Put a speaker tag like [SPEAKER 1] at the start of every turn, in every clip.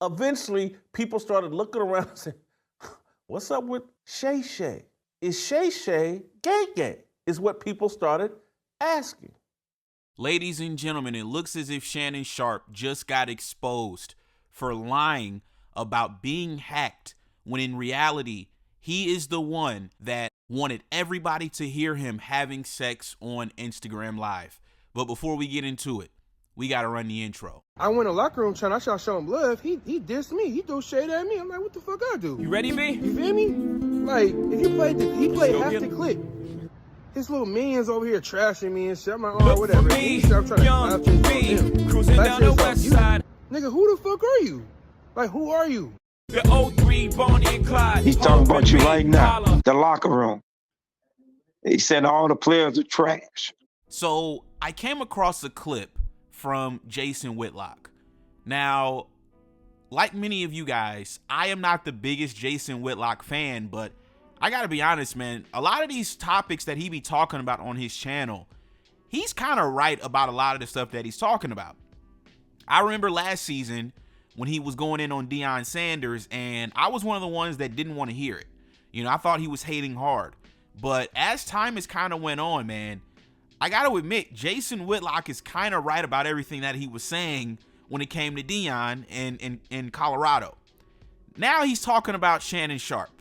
[SPEAKER 1] eventually people started looking around and saying, what's up with Shay Shay? Is Shay Shay gay? Is what people started asking.
[SPEAKER 2] Ladies and gentlemen, it looks as if Shannon Sharpe just got exposed for lying about being hacked, when in reality, he is the one that wanted everybody to hear him having sex on Instagram Live. But before we get into it, we got to run the intro.
[SPEAKER 3] I went in the locker room trying to show him love. He dissed me. He threw shade at me. I'm like, what the fuck I do?
[SPEAKER 4] You ready, B?
[SPEAKER 3] You feel me? Like, if he played half the clip. His little minions over here trashing me and shit. I'm like, oh, whatever.
[SPEAKER 4] Me,
[SPEAKER 3] I'm trying
[SPEAKER 4] young
[SPEAKER 3] to
[SPEAKER 4] B, cruising down the west side.
[SPEAKER 3] Nigga, who the fuck are you? Like, who are you?
[SPEAKER 4] The 03 Bonnie and Clyde.
[SPEAKER 5] He's talking about you right now. The locker room. He said all the players are trash.
[SPEAKER 2] So I came across a clip from Jason Whitlock. Now, like many of you guys, I am not the biggest Jason Whitlock fan, but I gotta be honest, man, a lot of these topics that he be talking about on his channel, he's kind of right about a lot of the stuff that he's talking about. I remember last season when he was going in on Deion Sanders, and I was one of the ones that didn't want to hear it. You know, I thought he was hating hard. But as time has kind of went on, man, I got to admit, Jason Whitlock is kind of right about everything that he was saying when it came to Deion in Colorado. Now he's talking about Shannon Sharpe.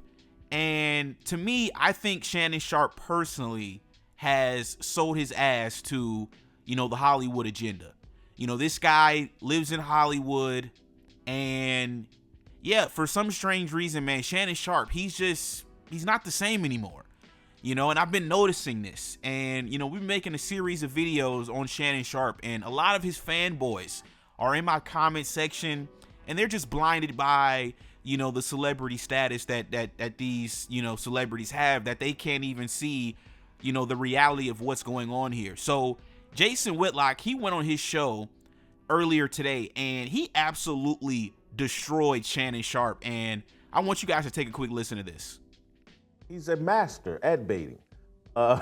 [SPEAKER 2] And to me, I think Shannon Sharpe personally has sold his ass to, you know, the Hollywood agenda. You know, this guy lives in Hollywood, and yeah, for some strange reason, man, Shannon Sharpe, he's not the same anymore. You know, and I've been noticing this, and, you know, we've been making a series of videos on Shannon Sharpe, and a lot of his fanboys are in my comment section, and they're just blinded by, you know, the celebrity status that these, you know, celebrities have, that they can't even see, you know, the reality of what's going on here. So Jason Whitlock, he went on his show earlier today, and he absolutely destroyed Shannon Sharpe, and I want you guys to take a quick listen to this.
[SPEAKER 1] He's a master at baiting. I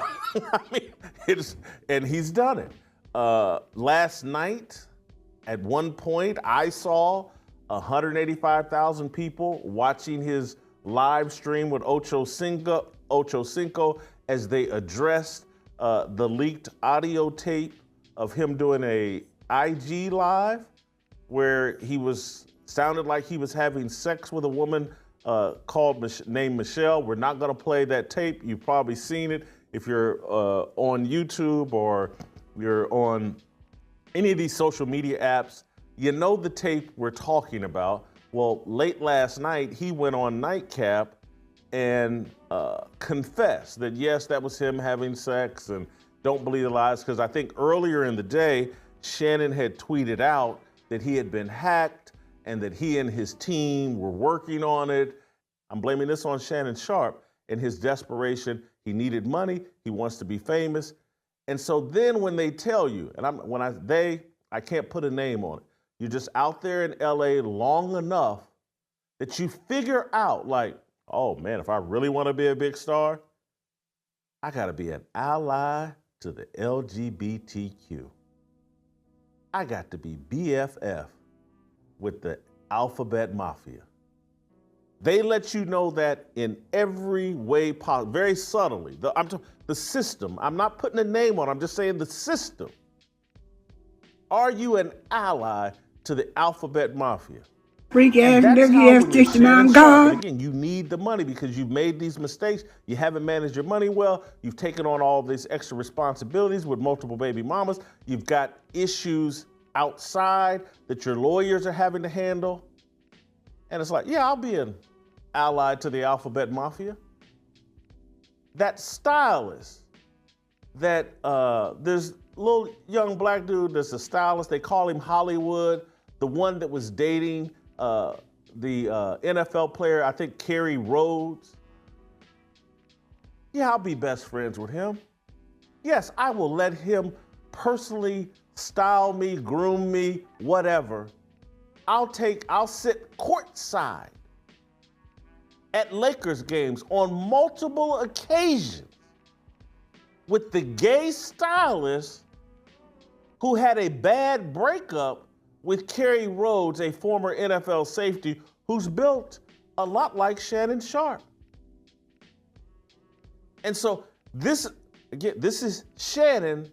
[SPEAKER 1] mean, and he's done it. Last night, at one point, I saw 185,000 people watching his live stream with Ocho Cinco as they addressed the leaked audio tape of him doing a IG live where he sounded like he was having sex with a woman named Michelle. We're not gonna play that tape. You've probably seen it if you're on YouTube or you're on any of these social media apps. You know the tape we're talking about. Well, late last night, he went on NIGHTCAP and confessed that, yes, that was him having sex, and don't believe the lies, because I think earlier in the day, Shannon had tweeted out that he had been hacked and that he and his team were working on it. I'm blaming this on Shannon Sharpe and his desperation. He needed money. He wants to be famous. And so then when they tell you, and I can't put a name on it, you're just out there in LA long enough that you figure out, like, oh man, if I really want to be a big star, I got to be an ally to the LGBTQ. I got to be BFF with the alphabet mafia. They let you know that in every way possible, very subtly. The system, I'm not putting a name on it, I'm just saying the system. Are you an ally to the alphabet mafia?
[SPEAKER 6] Freak ass, dirty ass, 69 God.
[SPEAKER 1] Again, you need the money because you've made these mistakes. You haven't managed your money well. You've taken on all these extra responsibilities with multiple baby mamas. You've got issues outside that your lawyers are having to handle. And it's like, yeah, I'll be an ally to the alphabet mafia. That stylist, there's a little young black dude that's a stylist. They call him Hollywood. The one that was dating the NFL player, I think Kerry Rhodes. Yeah, I'll be best friends with him. Yes, I will let him personally style me, groom me, whatever. I'll sit courtside at Lakers games on multiple occasions with the gay stylist who had a bad breakup with Kerry Rhodes, a former NFL safety who's built a lot like Shannon Sharpe. And so this is Shannon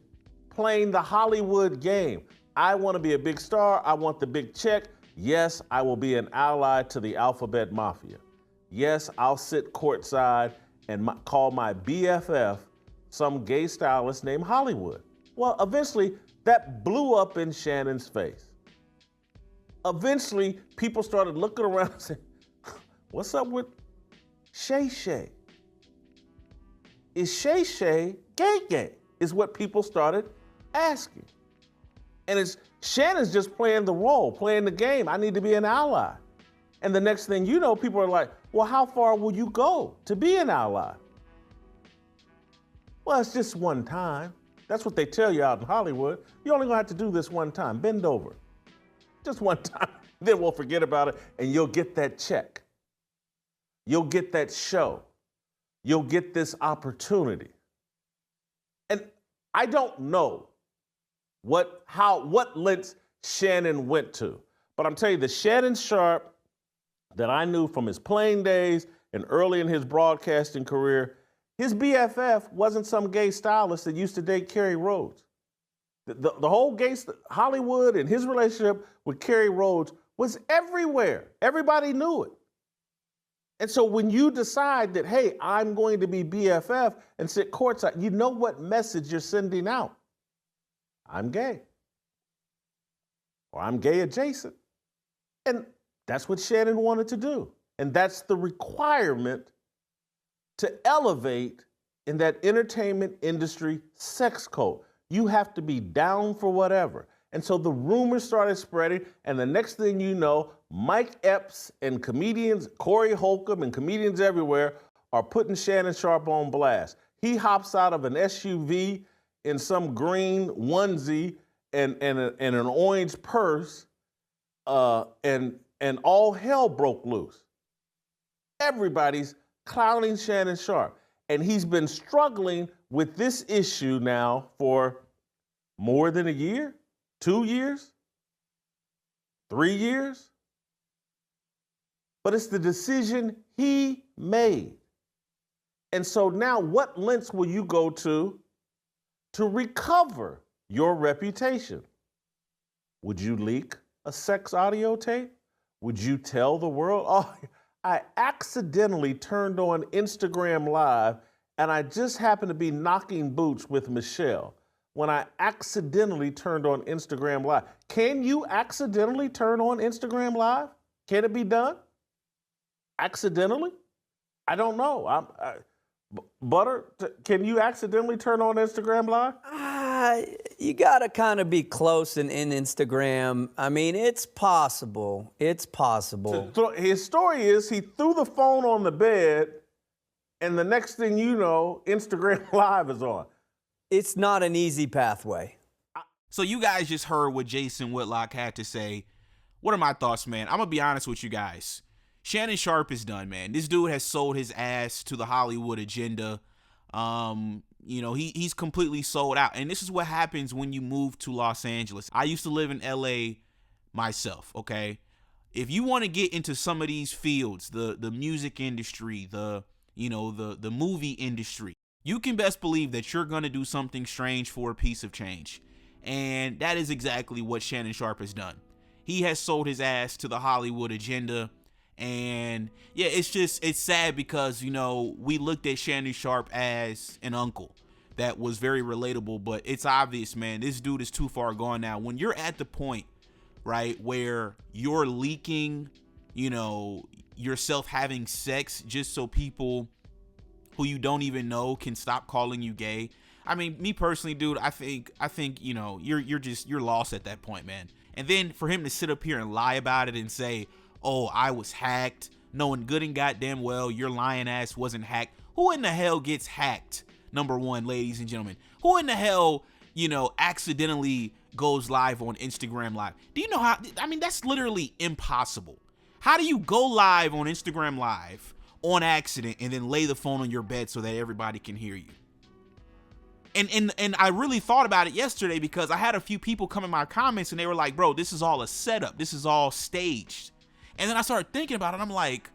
[SPEAKER 1] playing the Hollywood game. I want to be a big star. I want the big check. Yes, I will be an ally to the Alphabet Mafia. Yes, I'll sit courtside and call my BFF some gay stylist named Hollywood. Well, eventually that blew up in Shannon's face. Eventually, people started looking around and saying, what's up with Shay Shay? Is Shay Shay gay? Is what people started asking. And Shannon's just playing the role, playing the game. I need to be an ally. And the next thing you know, people are like, well, how far will you go to be an ally? Well, it's just one time. That's what they tell you out in Hollywood. You're only gonna have to do this one time. Bend over. Just one time. Then we'll forget about it and you'll get that check. You'll get that show. You'll get this opportunity. And I don't know what lengths Shannon went to, but I'm telling you, the Shannon Sharpe that I knew from his playing days and early in his broadcasting career, his BFF wasn't some gay stylist that used to date Kerry Rhodes. The whole Hollywood and his relationship with Kerry Rhodes was everywhere. Everybody knew it. And so when you decide that, hey, I'm going to be BFF and sit courtside, you know what message you're sending out. I'm gay. Or I'm gay adjacent. And that's what Shannon wanted to do. And that's the requirement to elevate in that entertainment industry sex code. You have to be down for whatever. And so the rumors started spreading, and the next thing you know, Mike Epps and comedians, Corey Holcomb and comedians everywhere are putting Shannon Sharpe on blast. He hops out of an SUV in some green onesie and an orange purse, and all hell broke loose. Everybody's clowning Shannon Sharpe. And he's been struggling with this issue now for more than a year, 2 years, 3 years. But it's the decision he made. And so now what lengths will you go to recover your reputation? Would you leak a sex audio tape? Would you tell the world, oh, I accidentally turned on Instagram Live and I just happened to be knocking boots with Michelle when I accidentally turned on Instagram Live. Can you accidentally turn on Instagram Live? Can it be done? Accidentally? I don't know. Butter, can you accidentally turn on Instagram Live?
[SPEAKER 7] You gotta kind of be close in Instagram. I mean, it's possible. It's possible.
[SPEAKER 1] His story is he threw the phone on the bed, and the next thing you know, Instagram Live is on.
[SPEAKER 7] It's not an easy pathway.
[SPEAKER 2] So you guys just heard what Jason Whitlock had to say. What are my thoughts, man? I'm gonna be honest with you guys. Shannon Sharpe is done, man. This dude has sold his ass to the Hollywood agenda. You know, he's completely sold out. And this is what happens when you move to Los Angeles. I used to live in LA myself, okay? If you want to get into some of these fields, the music industry, the movie industry, you can best believe that you're going to do something strange for a piece of change. And that is exactly what Shannon Sharpe has done. He has sold his ass to the Hollywood agenda. And yeah, it's sad because, you know, we looked at Shannon Sharpe as an uncle that was very relatable, but it's obvious, man, this dude is too far gone now. When you're at the point, right, where you're leaking, you know, yourself having sex just so people who you don't even know can stop calling you gay. I mean, me personally, dude, I think, you know, you're lost at that point, man. And then for him to sit up here and lie about it and say, oh, I was hacked, knowing good and goddamn well your lying ass wasn't hacked. Who in the hell gets hacked? Number one, ladies and gentlemen. Who in the hell, you know, accidentally goes live on Instagram Live? Do you know how? I mean, that's literally impossible. How do you go live on Instagram Live on accident and then lay the phone on your bed so that everybody can hear you? And I really thought about it yesterday because I had a few people come in my comments and they were like, bro, this is all a setup. This is all staged. And then I started thinking about it. I'm like,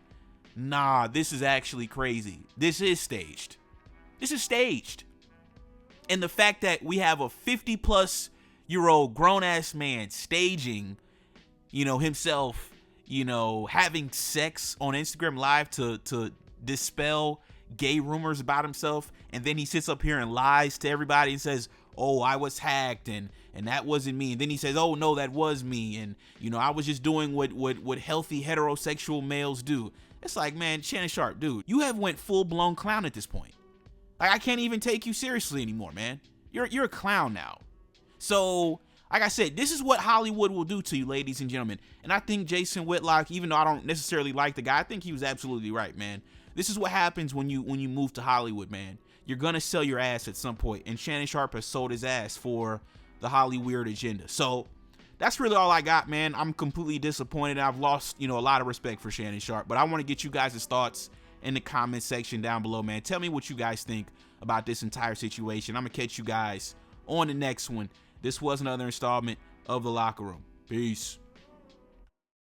[SPEAKER 2] nah, this is actually crazy. This is staged. This is staged. And the fact that we have a 50-plus-year-old grown-ass man staging, himself, having sex on Instagram Live to dispel gay rumors about himself, and then he sits up here and lies to everybody and says, oh, I was hacked and that wasn't me. And then he says, oh no, that was me, and I was just doing what healthy heterosexual males do. It's like, man, Shannon Sharpe, dude, you have went full-blown clown at this point. Like, I can't even take you seriously anymore, man. You're a clown now. So, like I said, this is what Hollywood will do to you, ladies and gentlemen. And I think Jason Whitlock, even though I don't necessarily like the guy, I think he was absolutely right, man. This is what happens when you move to Hollywood, man. You're gonna sell your ass at some point, and Shannon Sharpe has sold his ass for the Hollyweird agenda. So that's really all I got, man. I'm completely disappointed. I've lost, a lot of respect for Shannon Sharpe, but I want to get you guys' thoughts in the comment section down below, man. Tell me what you guys think about this entire situation. I'm gonna catch you guys on the next one. This was another installment of The Locker Room. Peace.